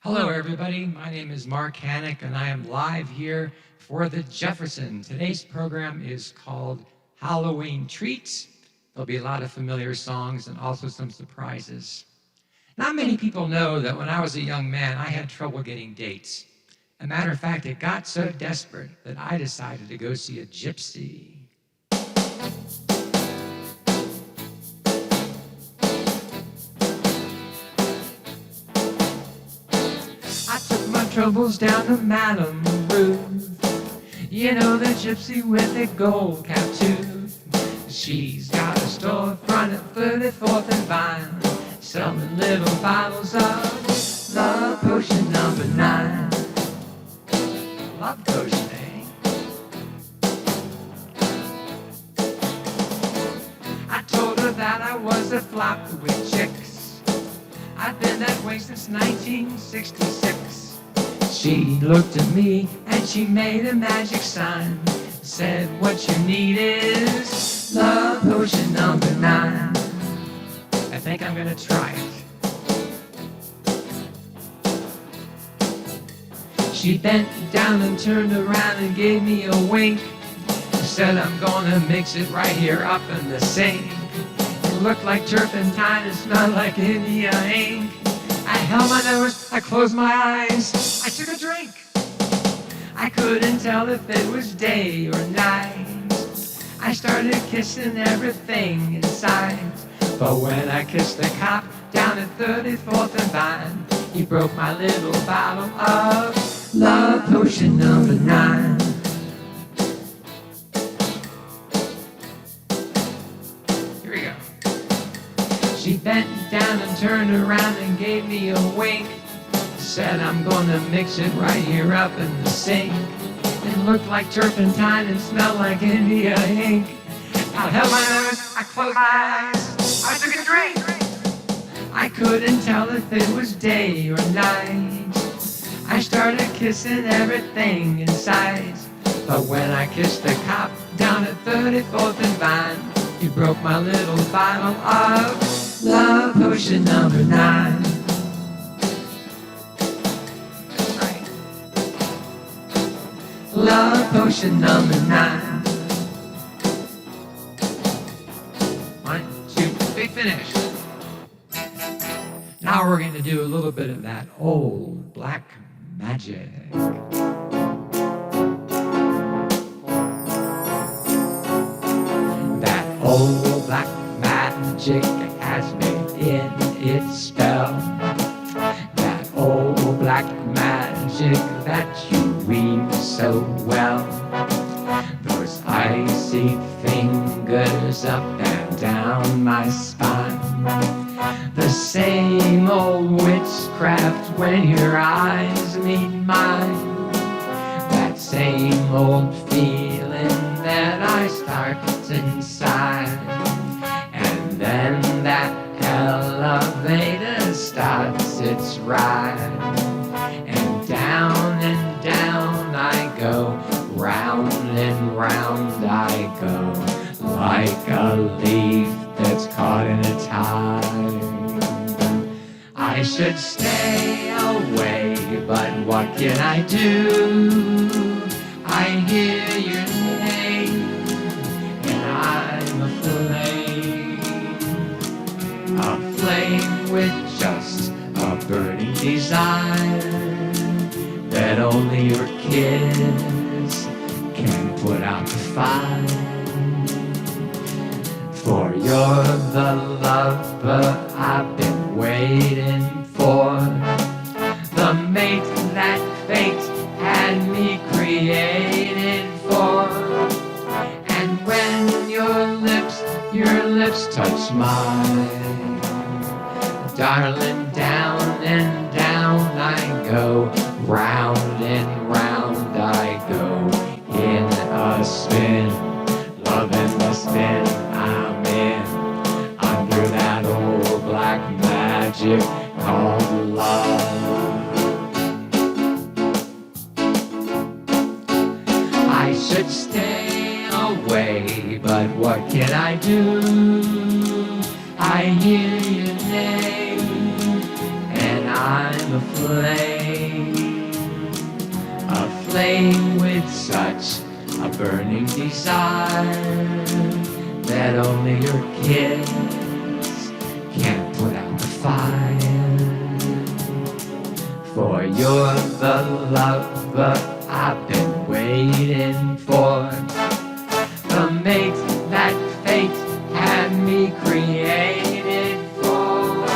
Hello, everybody. My name is Mark Hanak, and I am live here for the Jefferson. Today's program is called Halloween Treats. There'll be a lot of familiar songs and also some surprises. Not many people know that when I was a young man, I had trouble getting dates. As a matter of fact, it got so desperate that I decided to go see a gypsy. I took my troubles down to Madame Ruth. You know the gypsy with the gold cap tooth. She's got a storefront at 34th and Vine, selling little bottles of love potion number 9. Love potion, eh? I told her that I was a flop with chicks. I've been that way since 1966. She looked at me and she made a magic sign. Said, what you need is love potion number 9. I think I'm gonna try it. She bent down and turned around and gave me a wink. Said, I'm gonna mix it right here up in the sink. It looked like turpentine and smelled like India ink. I held my nose, I closed my eyes, I took a drink. I couldn't tell if it was day or night. I started kissing everything inside. But when I kissed the cop down at 34th and Vine, he broke my little bottle of love potion number 9. Here we go. She bent down and turned around and gave me a wink. Said, I'm gonna mix it right here up in the sink. It looked like turpentine and smelled like India ink. I held my nose, I closed my eyes, I took a drink. I couldn't tell if it was day or night. I started kissing everything in sight. But when I kissed the cop down at 34th and Vine, he broke my little bottle of love potion number 9. Right. Love potion number 9. 1, 2, big finish. Now we're going to do a little bit of that old black magic. That old black magic has me in its spell. That old black magic that you weave so well. Those icy fingers up and down my spine. The same old witchcraft when your eyes meet mine. That same old feeling that I start inside. And then that elevator starts its ride. And down I go, round and round I go, like a leaf that's caught in a tide. I should stay away, but what can I do? I hear your name, and I'm aflame with just a burning desire that only your kiss can put out the fire. For you're the lover I've been waiting for, the mate that fate had me created for. And when your lips touch mine, darling, down and down I go, round and round I go, in a spin, loving the spin I'm in, under that old black magic called love. I should stay away, but what can I do? I hear your name, and I'm aflame aflame with such a burning desire that only your kiss can't put out the fire. For you're the lover I've been waiting for, the mate that fate had me created for.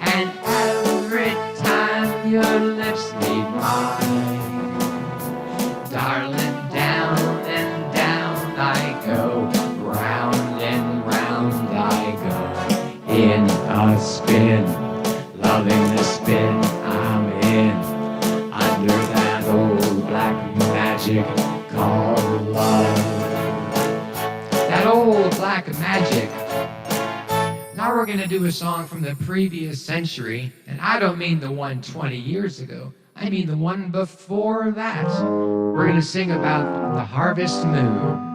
And every time your lips meet mine, darling, down and down I go, round and round I go, in a spin, loving the spin I'm in, under that old black magic called love. That old black magic. Now we're gonna do a song from the previous century, and I don't mean the one 20 years ago. I mean the one before that. We're gonna sing about the harvest moon.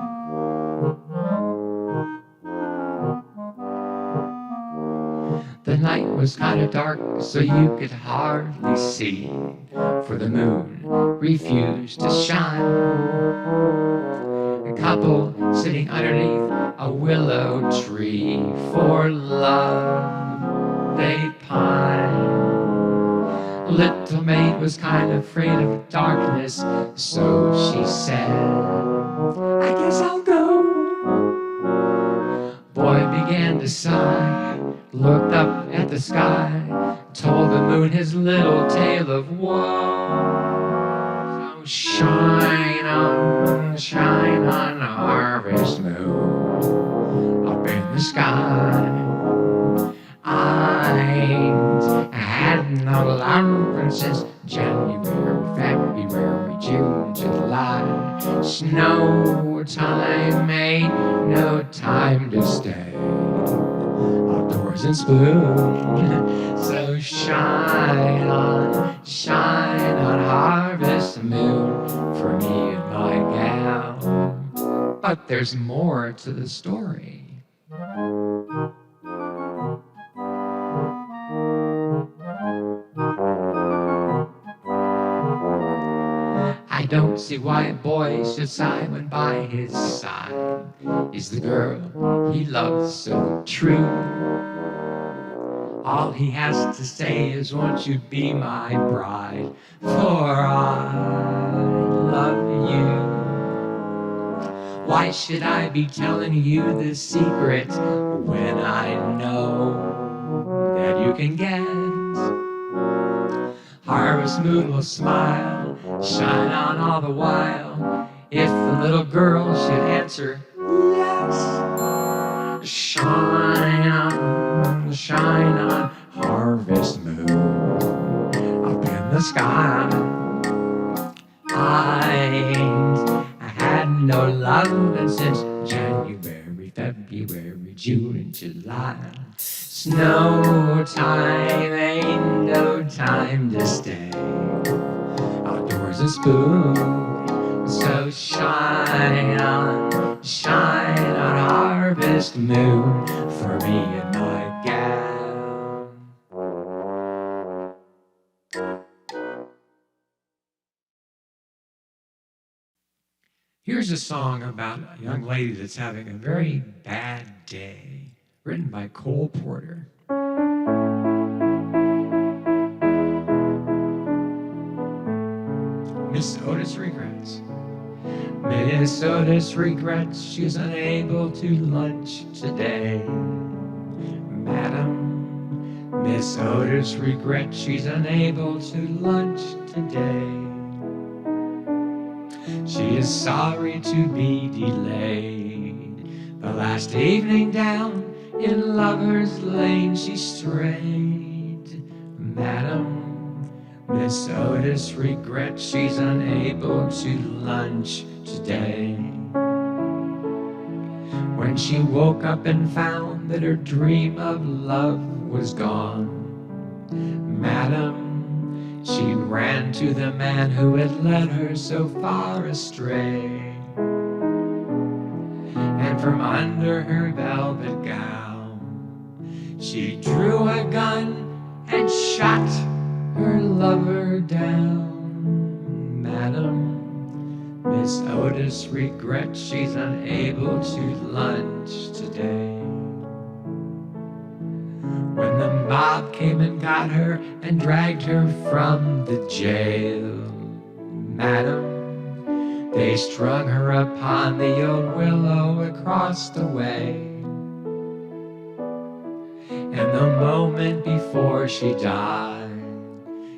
The night was kind of dark, so you could hardly see, for the moon refused to shine. A couple sitting underneath a willow tree, for love they pine. Little maid was kind of afraid of darkness, so she said, I guess I'll go. Boy began to sigh, looked up at the sky, told the moon his little tale of woe. So shine on, harvest moon, up in the sky. I ain't had no love since January, February, June, July. Snow time ain't no time to stay outdoors and spoon. So shine on, harvest moon, for me and my gal. But there's more to the story. I don't see why a boy should sigh when by his side is the girl he loves so true. All he has to say is, won't you be my bride, for I love you. Why should I be telling you this secret when I know that you can guess? Harvest moon will smile, shine on all the while, if the little girl should answer yes. Shine on, harvest moon, up in the sky. I ain't had no loving since January, February, June, and July. Snow time ain't no time to stay outdoors and spoon. So shine on, harvest moon, for me and my gal. Here's a song about a young lady that's having a very bad day, written by Cole Porter. Miss Otis regrets. Miss Otis regrets she's unable to lunch today. Madam, Miss Otis regrets she's unable to lunch today. She is sorry to be delayed. The last evening down in Lover's Lane she strayed. Madam, Miss Otis regrets she's unable to lunch today. When she woke up and found that her dream of love was gone, Madam, she ran to the man who had led her so far astray. And from under her velvet gown, she drew a gun and shot her lover down. Madam, Miss Otis regrets she's unable to lunch today. When the mob came and got her and dragged her from the jail, madam, they strung her upon the old willow across the way. And the moment before she died,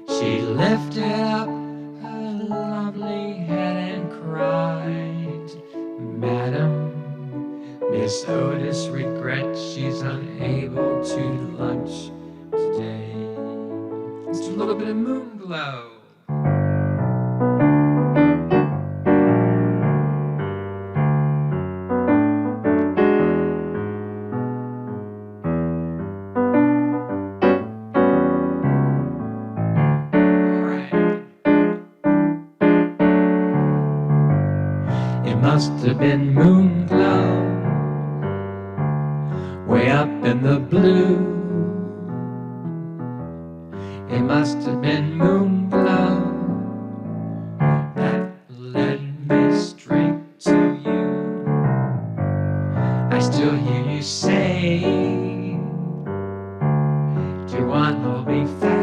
she lifted up her lovely head and cried, Madam, Miss Otis regrets she's unable to lunch today. It's a little bit of moon glow. Must have been moon glow way up in the blue. It must have been moon glow that led me straight to you. I still hear you say, do you want to hold me fast?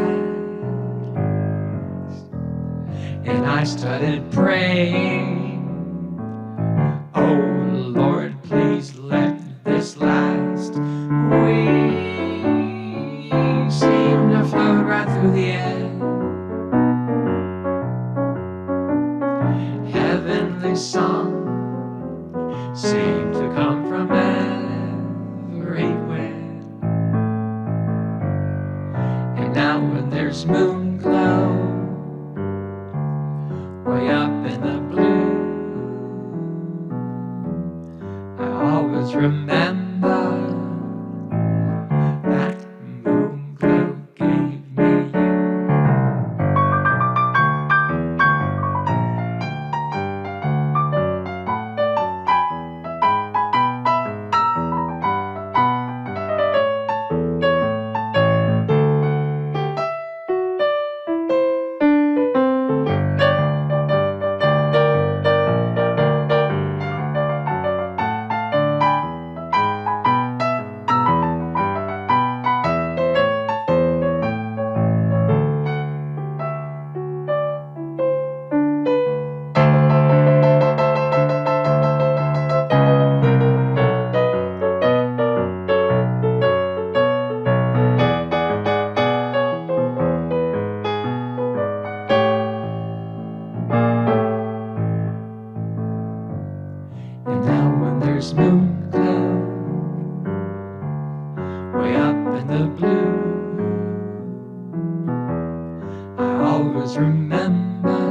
And I started praying, oh Lord, please let this last. We seem to float right through the air. Heavenly song seem to come from everywhere. And now when there's moon glow way up in the blue, always remember that moon glow gave me you. And now when there's moon glow way up in the blue, I always remember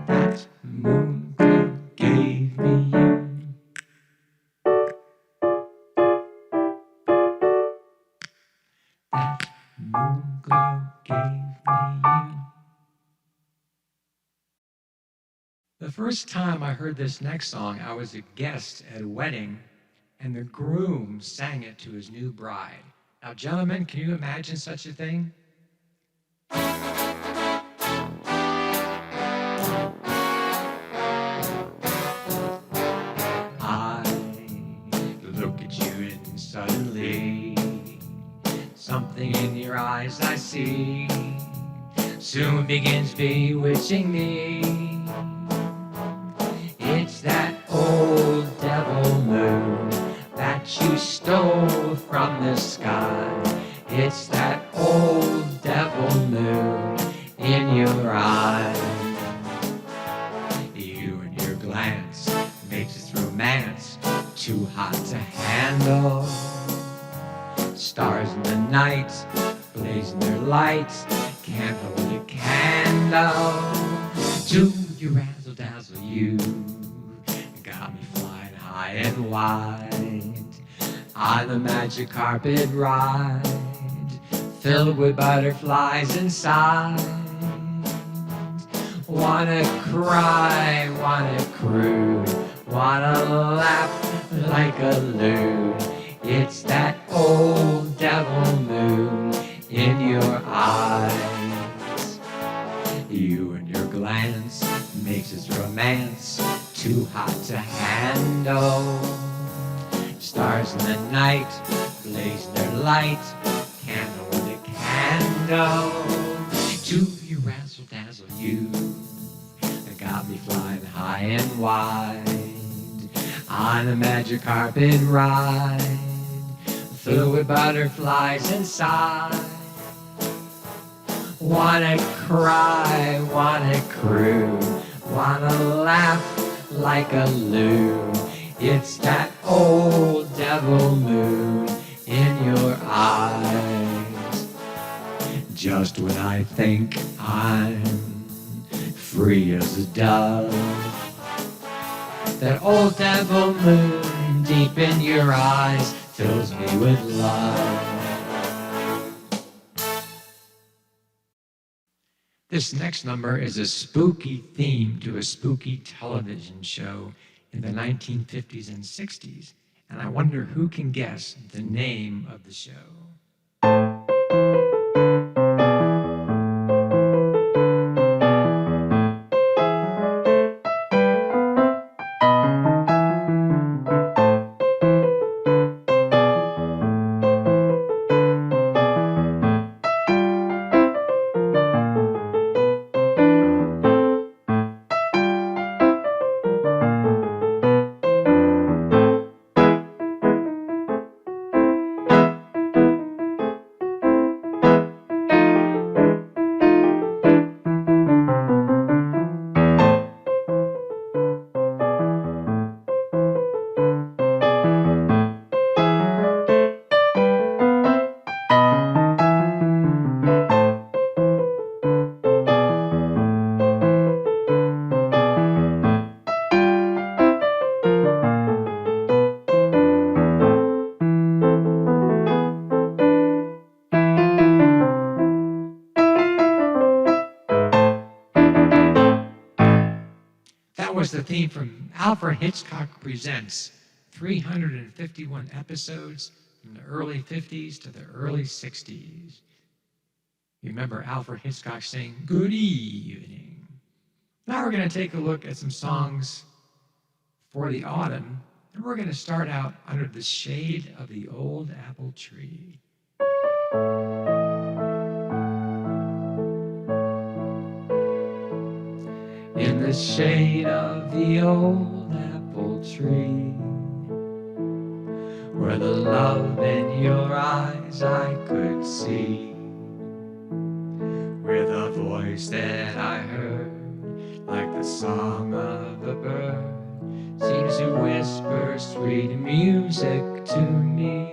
that moon glow gave me you. That moon glow gave me you. The first time I heard this next song, I was a guest at a wedding, and the groom sang it to his new bride. Now, gentlemen, can you imagine such a thing? I look at you and suddenly something in your eyes I see soon begins bewitching me. It's that old devil moon that you stole from the sky. It's that old devil moon in your eyes. You and your glance makes this romance too hot to handle. Stars in the night blazing their lights can't hold a candle to your razzle dazzle. You got me flying high and wide on the magic carpet ride, filled with butterflies inside. Wanna cry, wanna croon, wanna laugh like a loon. It's that old devil moon in your eyes. You and your glance makes this romance too hot to handle. Stars in the night blaze their light, candle with a candle. To you razzle dazzle you, that got me flying high and wide on a magic carpet ride, filled with butterflies inside. Wanna cry, wanna croon, wanna laugh like a loon. It's that old devil moon in your eyes. Just when I think I'm free as a dove, that old devil moon deep in your eyes fills me with love. This next number is a spooky theme to a spooky television show in the 1950s and 60s, and I wonder who can guess the name of the show. That was the theme from Alfred Hitchcock Presents, 351 episodes from the early 50s to the early 60s. You remember Alfred Hitchcock saying, "Good evening." Now we're going to take a look at some songs for the autumn, and we're going to start out under the shade of the old apple tree. In the shade of the old apple tree, where the love in your eyes I could see, with a voice that I heard like the song of a bird, seems to whisper sweet music to me.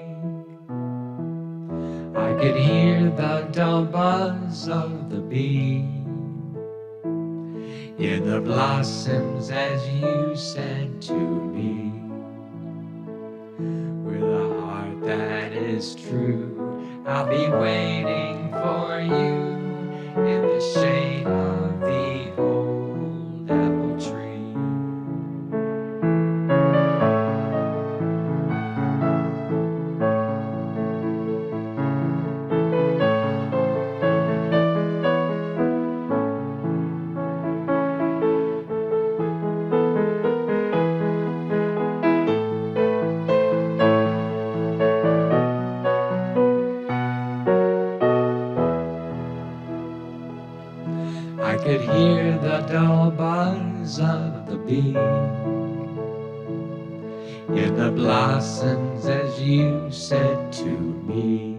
I could hear the dull buzz of the bee in the blossoms as you said to me, with a heart that is true, I'll be waiting for you in the shade of the old apple tree. I could hear the dull buzz of the bee in the blossoms as you said to me,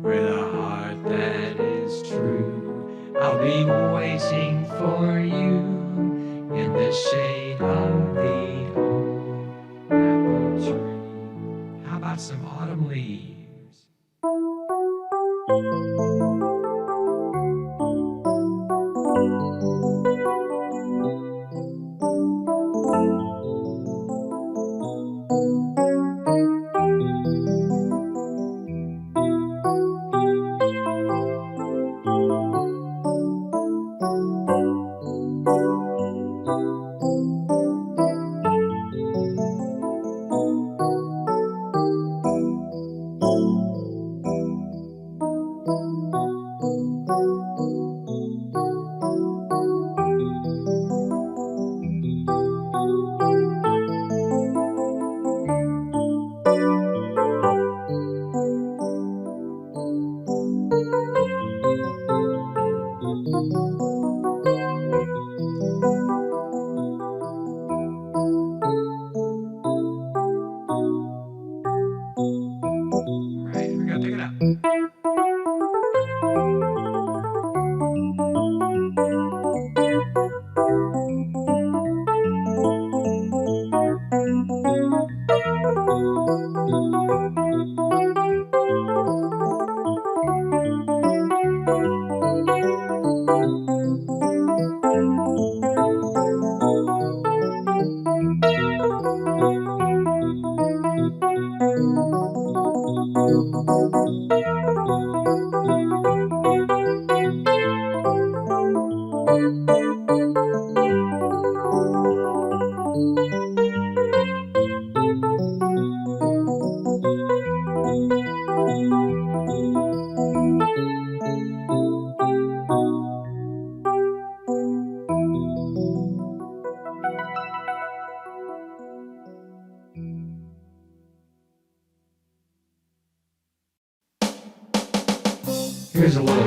with a heart that is true, I'll be waiting for you in the shade of the old apple tree. How about some autumn leaves?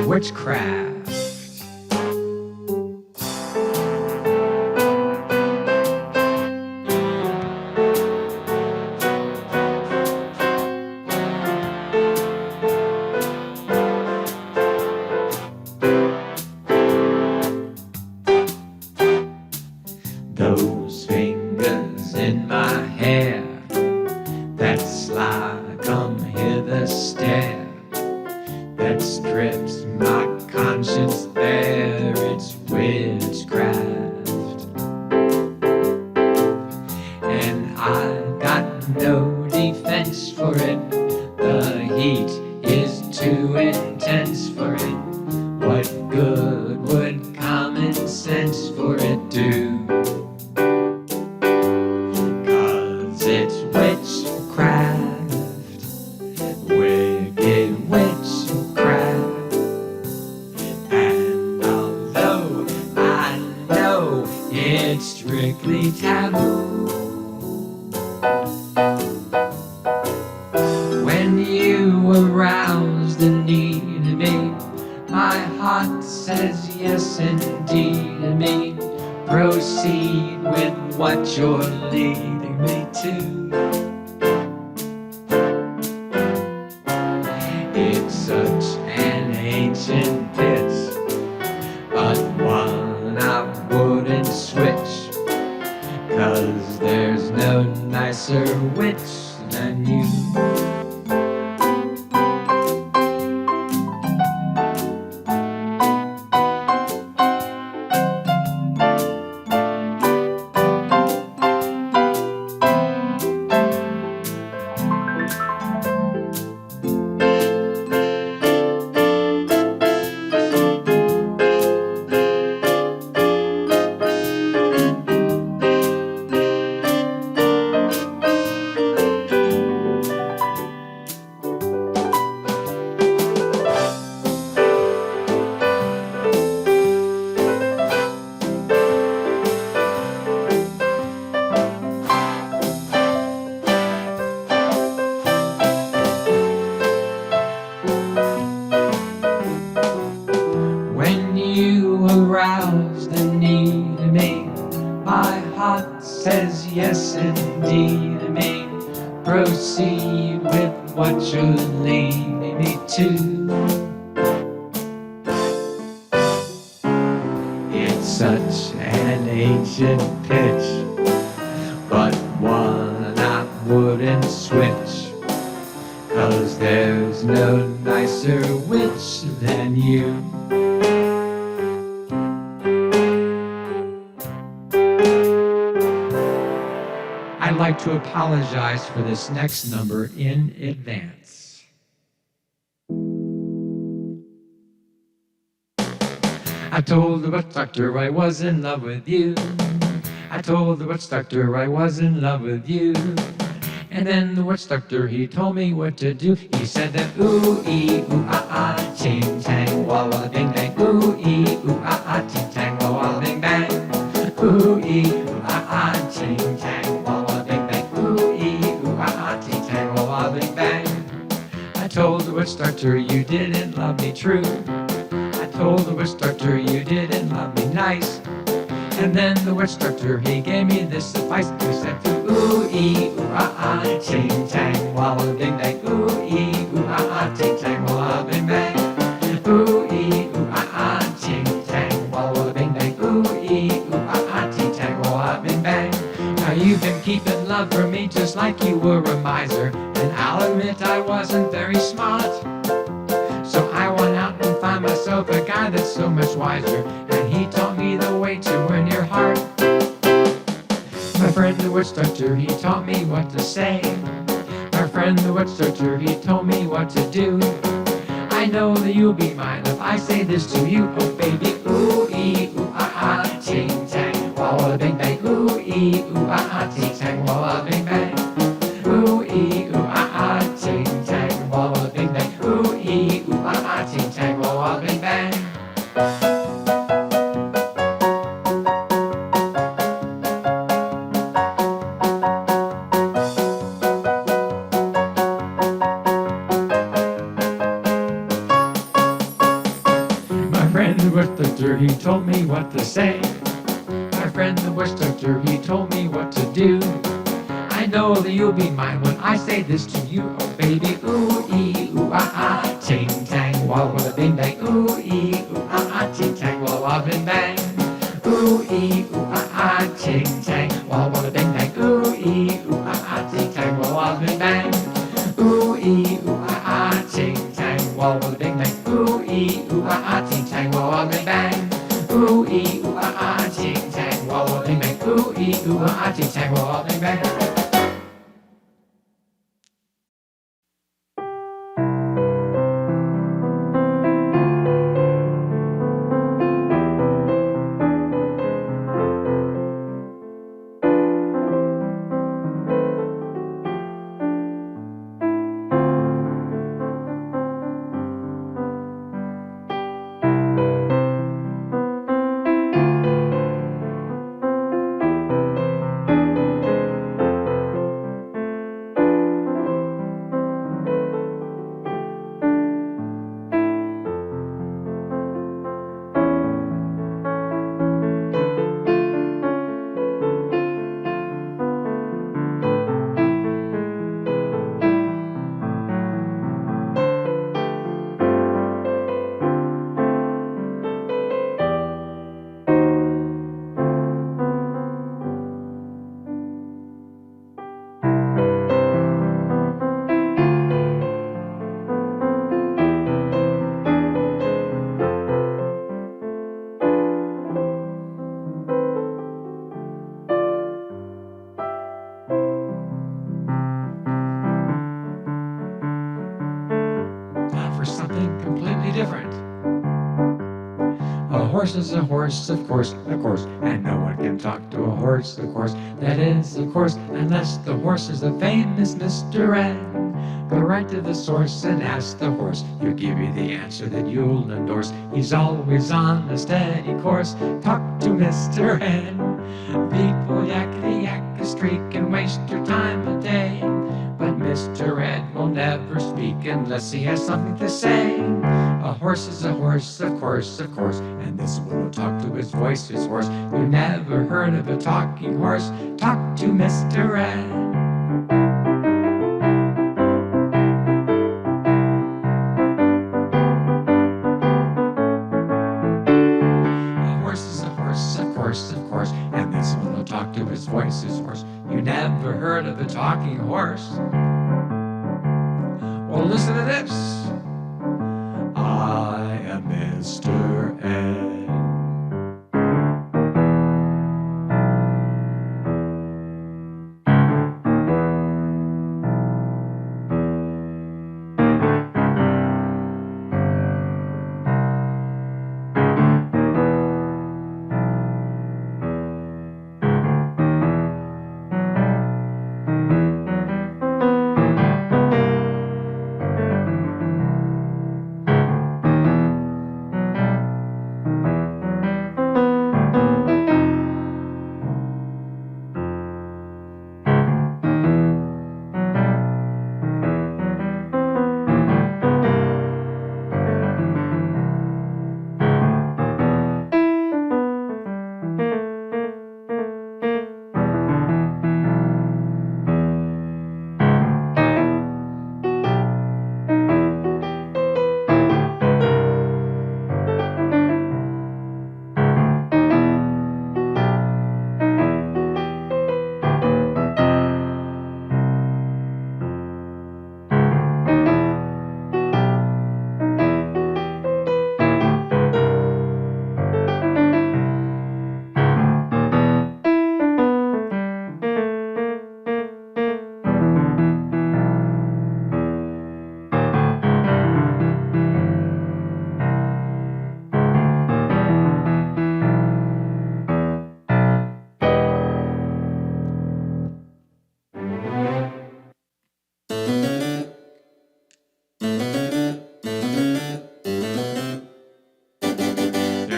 witchcraft. Those fingers in my hair, that sly come hither stare, that strips my conscience bare, it's witchcraft. And I got no defense for it, the heat is too intense for it. What good would common sense for it do? It's witchcraft, wicked witchcraft. And although I know it's strictly taboo, when you arouse the need in me, my heart says yes indeed to me. Proceed with what you're leading me to. It's such an ancient pitch, but one I wouldn't switch, 'cause there's no nicer witch than you. Arouse the need in me, my heart says yes indeed to me. Proceed with what you're leading me to. It's such an ancient pitch, but one I wouldn't switch, 'cause there's no nicer witch than you. I'd like to apologize for this next number in advance. I told the witch doctor I was in love with you. I told the witch doctor I was in love with you. And then the witch doctor, he told me what to do. He said that ooh-ee, ooh-ah-ah, ching-chang, walla bing bang. Ooh-ee, ooh-ah-ah, ching-chang, walla bing bang. Ooh-ee, ooh-ah-ah, ching-chang, walla bing bang. Ooh-ee, ooh-ah-ah, ching-chang, walla bing bang. I told the witch doctor you didn't love me true. I told the witch doctor you didn't love me nice. And then the witch doctor, he gave me this advice. He said to ooh-ee, ooh-ah-ah, ching-chang, walla bing bang. Ooh-ee, ooh-ah-ah, ching-chang, walla bing bang. Ooh-ee, ooh-ah-ah, ching-chang, walla bing bang. Ooh-ee, ooh-ah-ah, ching-chang, walla bing bang. Now you've been keeping love from me just like you were a miser. And I'll admit I wasn't very smart. So I went out and found myself a guy that's so much wiser. And he taught me the way to win your heart. My friend the witch doctor, he taught me what to say. My friend the witch doctor, he told me what to do. I know that you'll be mine if I say this to you. Oh baby, ooh-ee, ooh-ah-ah, ching-chang, walla bing bang. Ooh-ee, ooh-ah-ah, ching-chang, walla bing bang. Ooh-ee, ooh-ah-ah, ching-chang, walla bing bang. Ooh-ee, ooh-ah-ah, ching-chang, walla bing bang. the bush doctor, he told me what to say. My friend the bush doctor, he told me what to do. I know that you'll be mine when I say this to you, oh baby. Ooh ee ooh ah ah, ting tang walla walla bing bang. Ooh ee ooh ah ah, ting tang walla walla bing bang. Ooh ee ooh ah ah, ting tang walla walla bing bang. Ooh ee ooh ah ah, ting tang walla walla bing bang. Ooh ee ooh ah ah, ting tang walla walla bing bang. Ooh ee ooh ah ah, ting tang walla walla bing bang. Ooh ee ooh ah ah, ting tang walla walla bing bang. Ooh ee ooh ah ah, ting tang walla walla bing bang. Now for something completely different. A horse is a horse, of course, and no one can talk to a horse, of course. That is, of course, unless the horse is the famous Mr. N. Go right to the source and ask the horse. He'll give you the answer that you'll endorse. He's always on a steady course. Talk to Mr. N. People yakety yak a streak and waste your time a day. But Mr. Ed will never speak unless he has something to say. A horse is a horse, of course, and this one will talk to his voice, his horse. You never heard of a talking horse? Talk to Mr. Ed. And this one will talk to his voice, his horse. You never heard of a talking horse? Well, listen to this. I am Mr. Ed.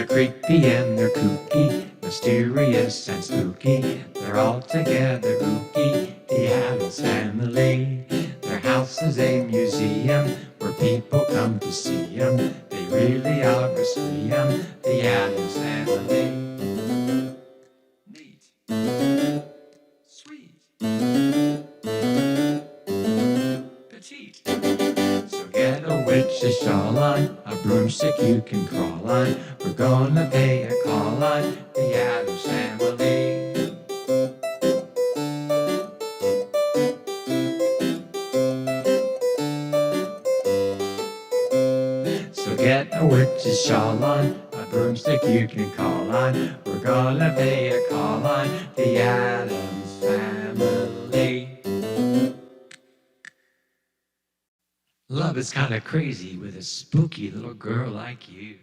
Creepy and they're kooky, mysterious and spooky. They're all together ooky, the Addams family. Their house is a museum where people come to see them. They We really are a scream, the Addams Family. Neat, sweet, petite. So get a witch's shawl on, a broomstick you can crawl on. We're gonna pay a call on the Addams Family. So get a witch's shawl on, a broomstick you can call on. We're gonna pay a call on the Addams Family. Love is kinda crazy with a spooky little girl like you.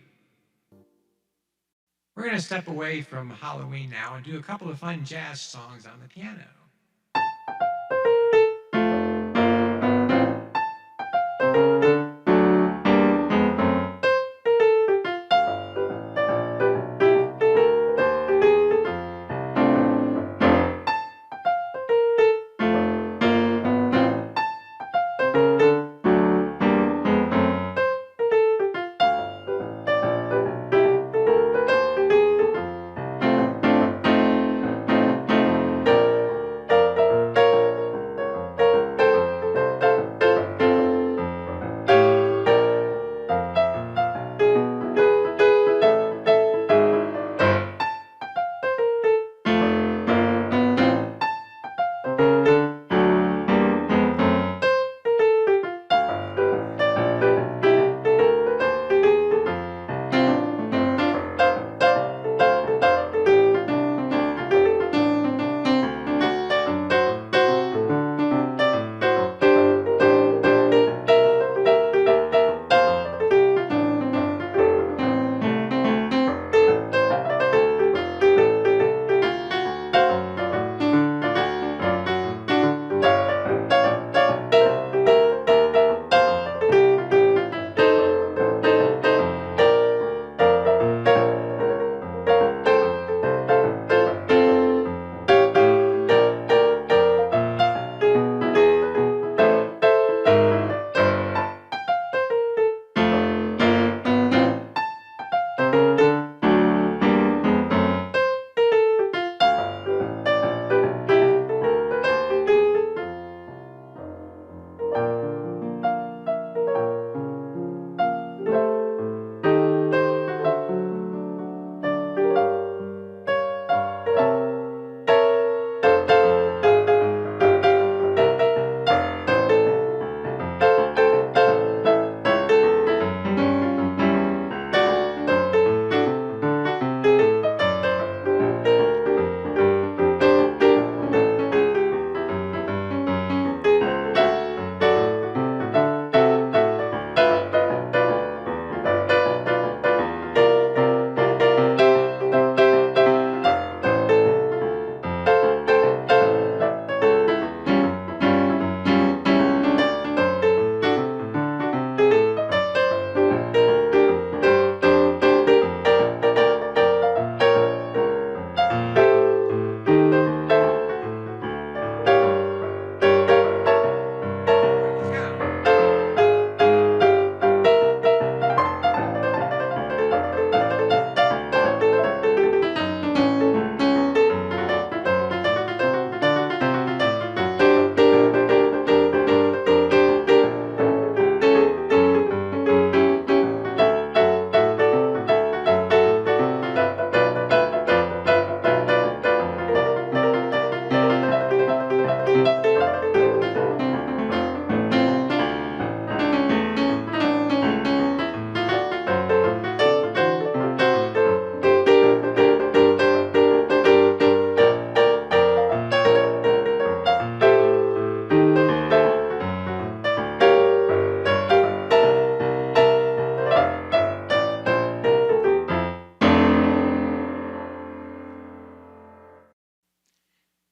We're gonna step away from Halloween now and do a couple of fun jazz songs on the piano.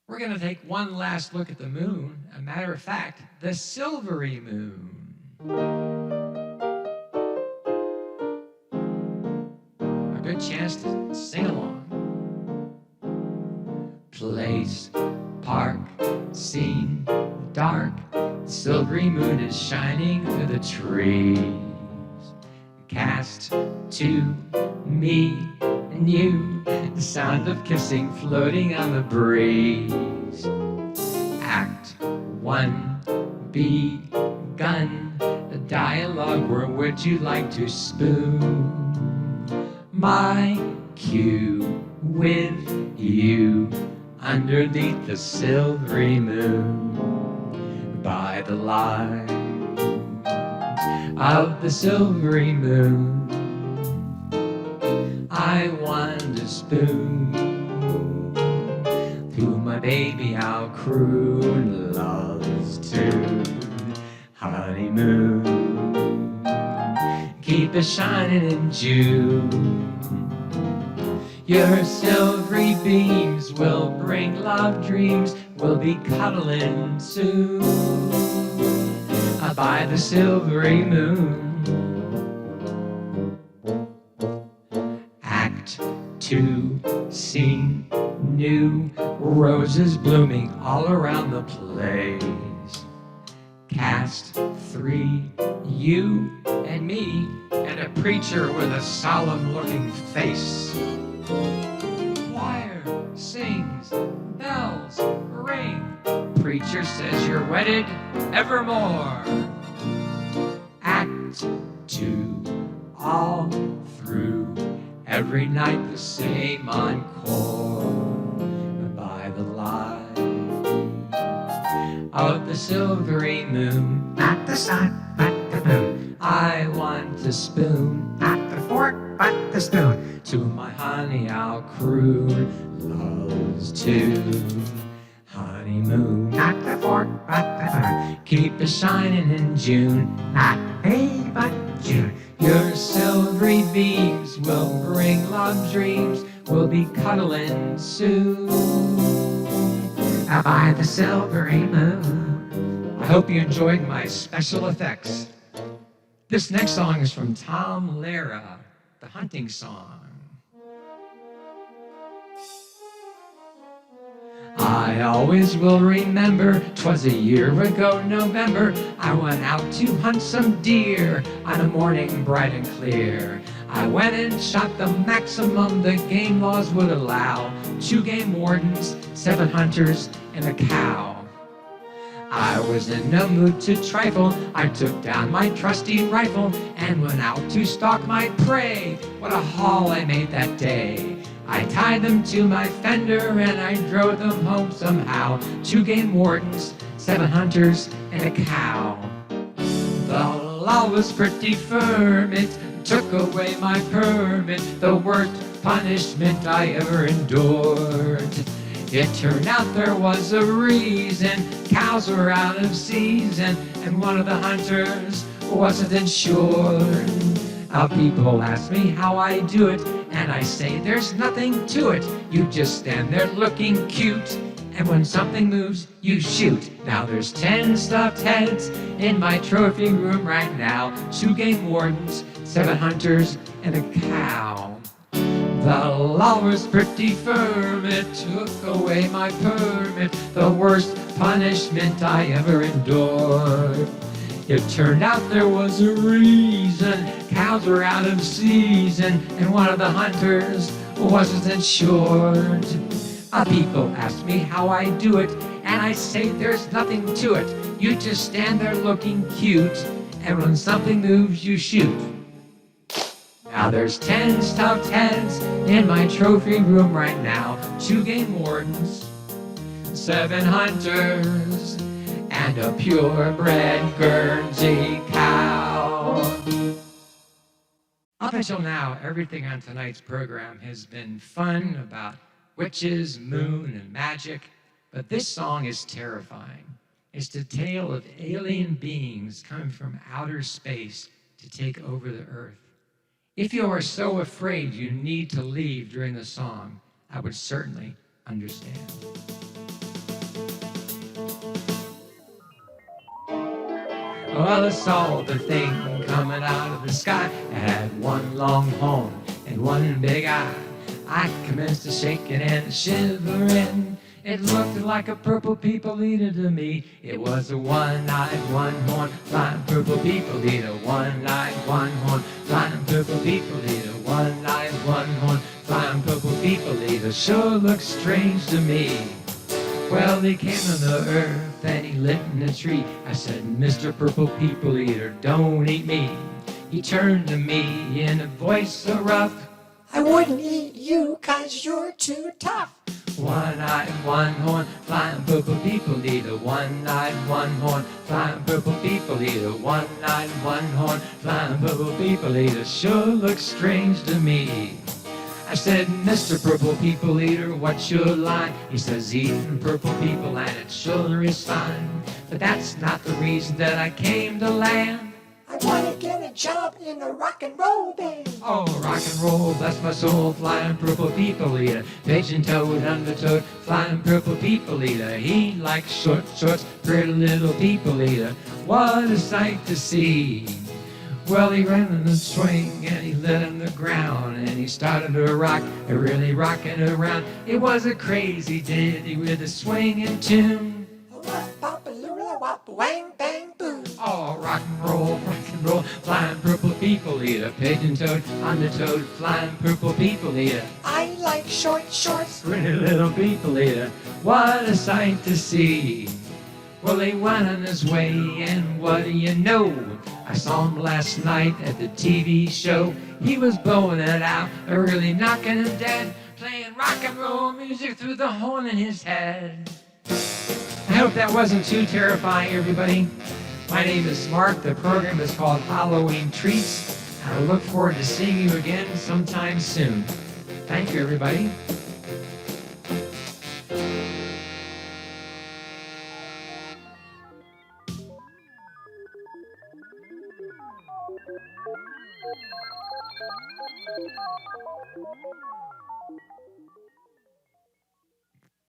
We're going to take one last look at the moon. A matter of fact, the silvery moon. A good chance to sing along. Place, park, scene, dark. The silvery moon is shining through the trees. cast to me and you, the sound of kissing floating on the breeze. Act 1 begun, a dialogue. Where would you like to spoon my cue with you underneath the silvery moon, by the light of the silvery moon? I want to spoon to my baby, I'll croon love's tune. Honeymoon, keep it shining in June. Your silvery beams will bring love dreams. We'll be cuddling soon by the silvery moon. Act 2, scene new, roses blooming all around the place. Cast 3, you and me, and a preacher with a solemn looking face. Choir sings, bells ring, preacher says you're wedded evermore. Act 2, all through, every night the same encore, by the light of the silvery moon. Not the sun, but the moon. I want to spoon, not the fork, but the spoon. To my honey I'll croon love's tune. Honeymoon, not the fork, but the moon. Keep it shining in June, not May, but June. Your silvery beams will bring love dreams. We'll be cuddling soon by the silvery moon. I hope you enjoyed my special effects. This next song is from Tom Lehrer, the hunting song. I always will remember, 'twas a year ago November, I went out to hunt some deer on a morning bright and clear. I went and shot the maximum the game laws would allow, 2 game wardens, 7 hunters, and a cow. I was in no mood to trifle. I took down my trusty rifle and went out to stalk my prey. What a haul I made that day. I tied them to my fender and I drove them home somehow. 2 game wardens, 7 hunters, and a cow. The law was pretty firm, it took away my permit, the worst punishment I ever endured. It turned out there was a reason, cows were out of season, and one of the hunters wasn't insured. People ask me how I do it, and I say there's nothing to it. You just stand there looking cute, and when something moves, you shoot. Now there's 10 stuffed heads in my trophy room right now, 2 game wardens, 7 hunters, and a cow. The law was pretty firm, it took away my permit, the worst punishment I ever endured. It turned out there was a reason, cows were out of season, and one of the hunters wasn't insured. People ask me how I do it, and I say there's nothing to it. You just stand there looking cute, and when something moves, you shoot. Now there's 10 stuffed heads in my trophy room right now, 2 game wardens, 7 hunters, and a purebred Guernsey cow. Up until now, everything on tonight's program has been fun about witches, moon, and magic, but this song is terrifying. It's the tale of alien beings coming from outer space to take over the earth. If you are so afraid you need to leave during the song, I would certainly understand. Well, I saw the thing coming out of the sky. It had 1 long horn and 1 big eye. I commenced to shaking and shivering. It looked like a purple people eater to me. It was a one-eyed, one-horn, flying purple people eater. One-eyed, one-horn, flying purple people eater. One-eyed, one-horn, flying purple people eater. Sure looks strange to me. Well, he came to the earth and he lit in a tree. I said, Mr. Purple People Eater, don't eat me. He turned to me in a voice so rough, I wouldn't eat you 'cause you're too tough. one-eyed, one-horn, flying purple people eater. One-eyed, one-horn, flying purple people eater. One-eyed, one-horn, flying purple people eater. Sure looks strange to me. I said, Mr. Purple People Eater, what's your line? He says, eating purple people and it sure is fine. But that's not the reason that I came to land. I wanna get a job in a rock and roll band. Oh, rock and roll, bless my soul, flying purple people eater. Pigeon-toed, undertoed, flying purple people eater. He likes short shorts, pretty little people eater. What a sight to see. Well, he ran in the swing and he lit on the ground and he started to rock, really rocking around. It was a crazy ditty with a swinging tune. Wop, wang, bang, boom. Oh, rock and roll, flying purple people eater. Pigeon-toed, undertoed, flying purple people eater. I like short shorts, Pretty little people eater. What a sight to see. Well, he went on his way, and what do you know? I saw him last night at the TV show. He was blowing it out, really knocking him dead, playing rock and roll music through the hole in his head. I hope that wasn't too terrifying, everybody. My name is Mark. The program is called Halloween Treats. I look forward to seeing you again sometime soon. Thank you, everybody. Thank you.